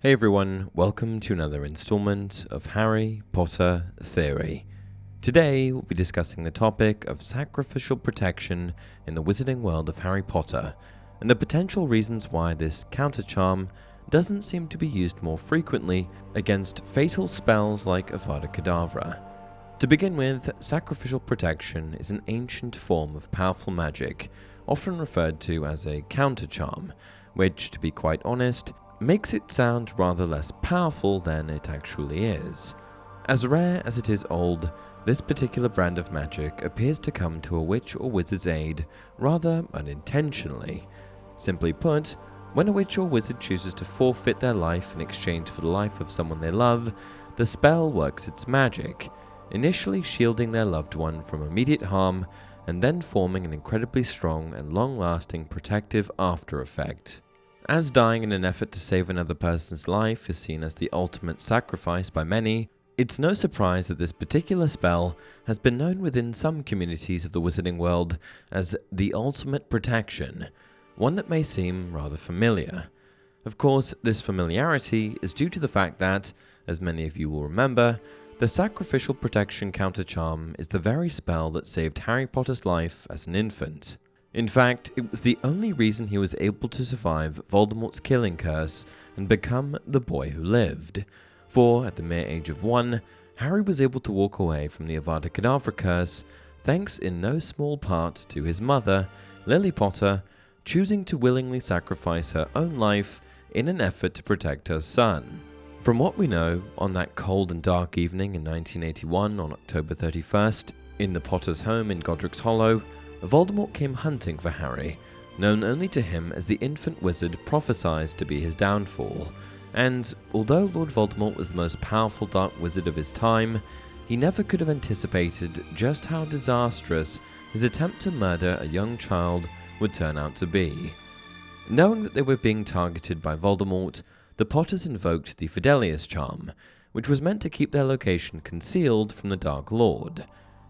Hey everyone, welcome to another installment of Harry Potter Theory. Today we'll be discussing the topic of sacrificial protection in the wizarding world of Harry Potter, and the potential reasons why this counter-charm doesn't seem to be used more frequently against fatal spells like Avada Kedavra. To begin with, sacrificial protection is an ancient form of powerful magic, often referred to as a counter-charm, which, to be quite honest, makes it sound rather less powerful than it actually is. As rare as it is old, this particular brand of magic appears to come to a witch or wizard's aid rather unintentionally. Simply put, when a witch or wizard chooses to forfeit their life in exchange for the life of someone they love, the spell works its magic, initially shielding their loved one from immediate harm and then forming an incredibly strong and long-lasting protective after effect. As dying in an effort to save another person's life is seen as the ultimate sacrifice by many, it's no surprise that this particular spell has been known within some communities of the wizarding world as the ultimate protection, one that may seem rather familiar. Of course, this familiarity is due to the fact that, as many of you will remember, the sacrificial protection counter-charm is the very spell that saved Harry Potter's life as an infant. In fact, it was the only reason he was able to survive Voldemort's killing curse and become the boy who lived. For, at the mere age of 1, Harry was able to walk away from the Avada Kedavra curse thanks in no small part to his mother, Lily Potter, choosing to willingly sacrifice her own life in an effort to protect her son. From what we know, on that cold and dark evening in 1981 on October 31st, in the Potter's home in Godric's Hollow, Voldemort came hunting for Harry, known only to him as the infant wizard prophesied to be his downfall, and although Lord Voldemort was the most powerful dark wizard of his time, he never could have anticipated just how disastrous his attempt to murder a young child would turn out to be. Knowing that they were being targeted by Voldemort, the Potters invoked the Fidelius charm, which was meant to keep their location concealed from the Dark Lord.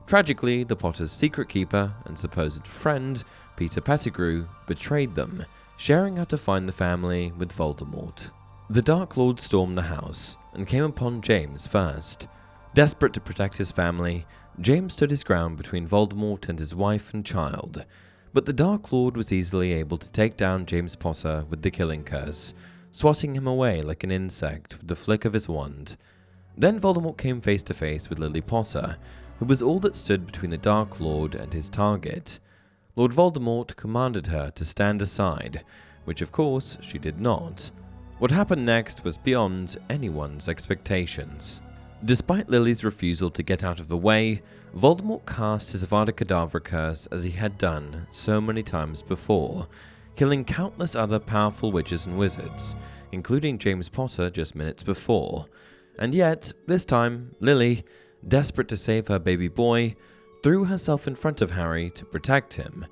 Tragically, the Potters' secret keeper and supposed friend, Peter Pettigrew, betrayed them, sharing how to find the family with Voldemort. The Dark Lord stormed the house and came upon James first. Desperate to protect his family, James stood his ground between Voldemort and his wife and child, but the Dark Lord was easily able to take down James Potter with the killing curse, swatting him away like an insect with the flick of his wand. Then Voldemort came face to face with Lily Potter, who was all that stood between the Dark Lord and his target. Lord Voldemort commanded her to stand aside, which of course she did not. What happened next was beyond anyone's expectations. Despite Lily's refusal to get out of the way, Voldemort cast his Avada Kedavra curse as he had done so many times before, killing countless other powerful witches and wizards, including James Potter just minutes before. And yet, this time, Lily, desperate to save her baby boy, threw herself in front of Harry to protect him.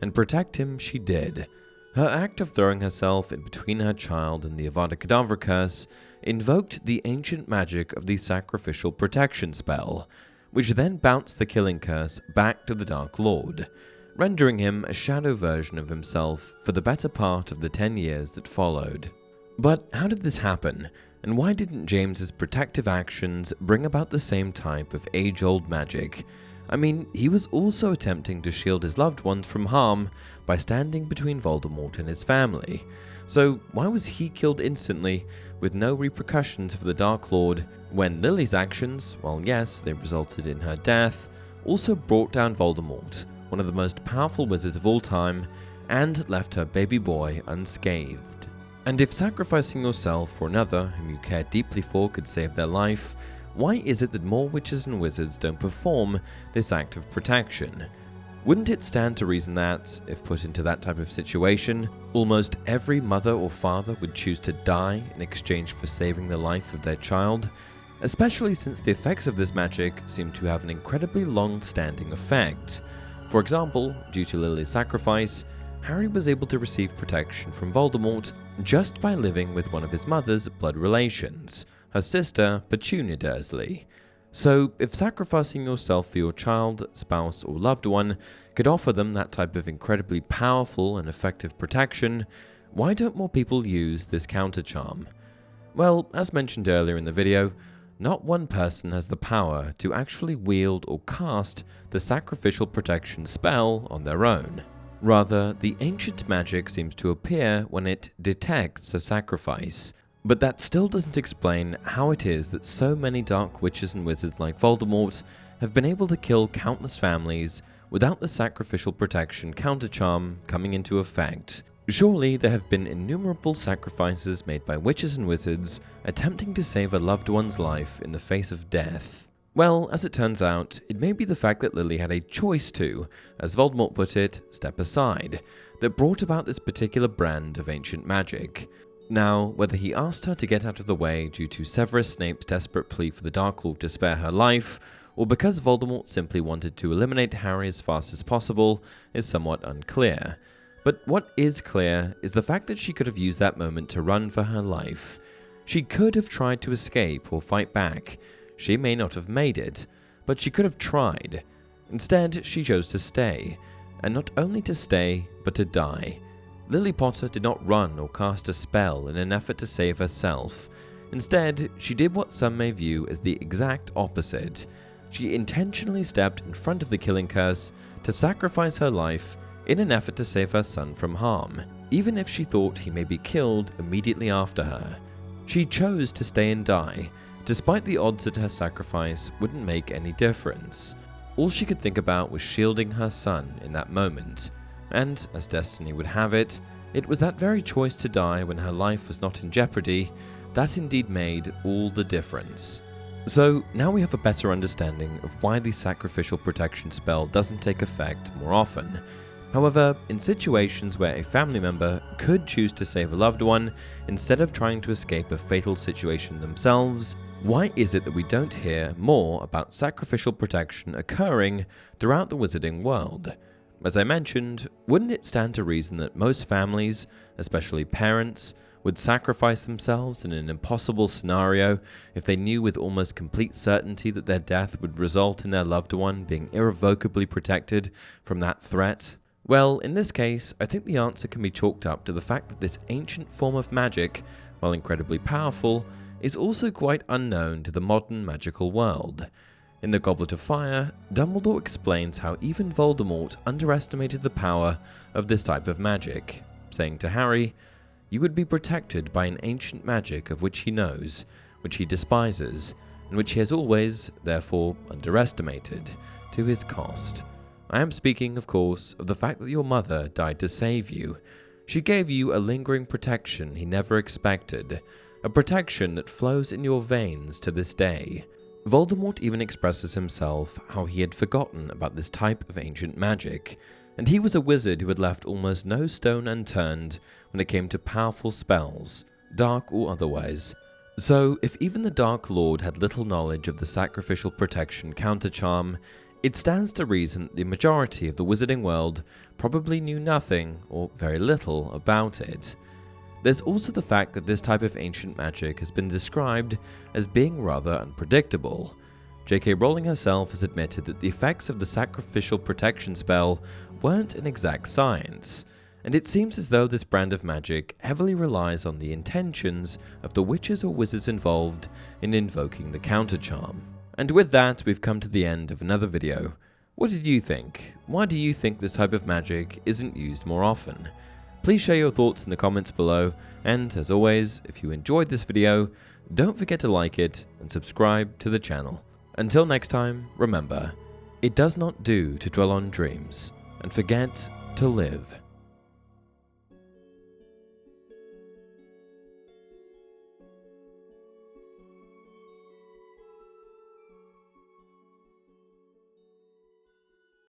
And protect him she did. Her act of throwing herself in between her child and the Avada Kedavra curse invoked the ancient magic of the sacrificial protection spell, which then bounced the killing curse back to the Dark Lord, rendering him a shadow version of himself for the better part of the 10 years that followed. But how did this happen? And why didn't James's protective actions bring about the same type of age-old magic? I mean, he was also attempting to shield his loved ones from harm by standing between Voldemort and his family. So why was he killed instantly with no repercussions for the Dark Lord, when Lily's actions, while yes, they resulted in her death, also brought down Voldemort, one of the most powerful wizards of all time, and left her baby boy unscathed? And if sacrificing yourself for another whom you care deeply for could save their life, why is it that more witches and wizards don't perform this act of protection? Wouldn't it stand to reason that, if put into that type of situation, almost every mother or father would choose to die in exchange for saving the life of their child? Especially since the effects of this magic seem to have an incredibly long-standing effect. For example, due to Lily's sacrifice, Harry was able to receive protection from Voldemort just by living with one of his mother's blood relations, her sister Petunia Dursley. So, if sacrificing yourself for your child, spouse, or loved one could offer them that type of incredibly powerful and effective protection, why don't more people use this counter-charm? Well, as mentioned earlier in the video, not one person has the power to actually wield or cast the sacrificial protection spell on their own. Rather, the ancient magic seems to appear when it detects a sacrifice. But that still doesn't explain how it is that so many dark witches and wizards like Voldemort have been able to kill countless families without the sacrificial protection countercharm coming into effect. Surely there have been innumerable sacrifices made by witches and wizards attempting to save a loved one's life in the face of death. Well, as it turns out, it may be the fact that Lily had a choice to, as Voldemort put it, step aside, that brought about this particular brand of ancient magic. Now, whether he asked her to get out of the way due to Severus Snape's desperate plea for the Dark Lord to spare her life, or because Voldemort simply wanted to eliminate Harry as fast as possible, is somewhat unclear. But what is clear is the fact that she could have used that moment to run for her life. She could have tried to escape or fight back. She may not have made it, but she could have tried. Instead, she chose to stay, and not only to stay, but to die. Lily Potter did not run or cast a spell in an effort to save herself. Instead, she did what some may view as the exact opposite. She intentionally stepped in front of the killing curse to sacrifice her life in an effort to save her son from harm, even if she thought he may be killed immediately after her. She chose to stay and die, despite the odds that her sacrifice wouldn't make any difference. All she could think about was shielding her son in that moment. And, as destiny would have it, it was that very choice to die when her life was not in jeopardy that indeed made all the difference. So, now we have a better understanding of why the sacrificial protection spell doesn't take effect more often. However, in situations where a family member could choose to save a loved one instead of trying to escape a fatal situation themselves, why is it that we don't hear more about sacrificial protection occurring throughout the wizarding world? As I mentioned, wouldn't it stand to reason that most families, especially parents, would sacrifice themselves in an impossible scenario if they knew with almost complete certainty that their death would result in their loved one being irrevocably protected from that threat? Well, in this case, I think the answer can be chalked up to the fact that this ancient form of magic, while incredibly powerful, is also quite unknown to the modern magical world. In the Goblet of Fire, Dumbledore explains how even Voldemort underestimated the power of this type of magic, saying to Harry, "You would be protected by an ancient magic of which he knows, which he despises, and which he has always, therefore, underestimated, to his cost." I am speaking, of course, of the fact that your mother died to save you. She gave you a lingering protection he never expected, a protection that flows in your veins to this day. Voldemort even expresses himself how he had forgotten about this type of ancient magic, and he was a wizard who had left almost no stone unturned when it came to powerful spells, dark or otherwise. So, if even the Dark Lord had little knowledge of the sacrificial protection countercharm, it stands to reason that the majority of the wizarding world probably knew nothing or very little about it. There's also the fact that this type of ancient magic has been described as being rather unpredictable. J.K. Rowling herself has admitted that the effects of the sacrificial protection spell weren't an exact science, and it seems as though this brand of magic heavily relies on the intentions of the witches or wizards involved in invoking the countercharm. And with that, we've come to the end of another video. What did you think? Why do you think this type of magic isn't used more often? Please share your thoughts in the comments below, and as always, if you enjoyed this video, don't forget to like it and subscribe to the channel. Until next time, remember, it does not do to dwell on dreams and forget to live.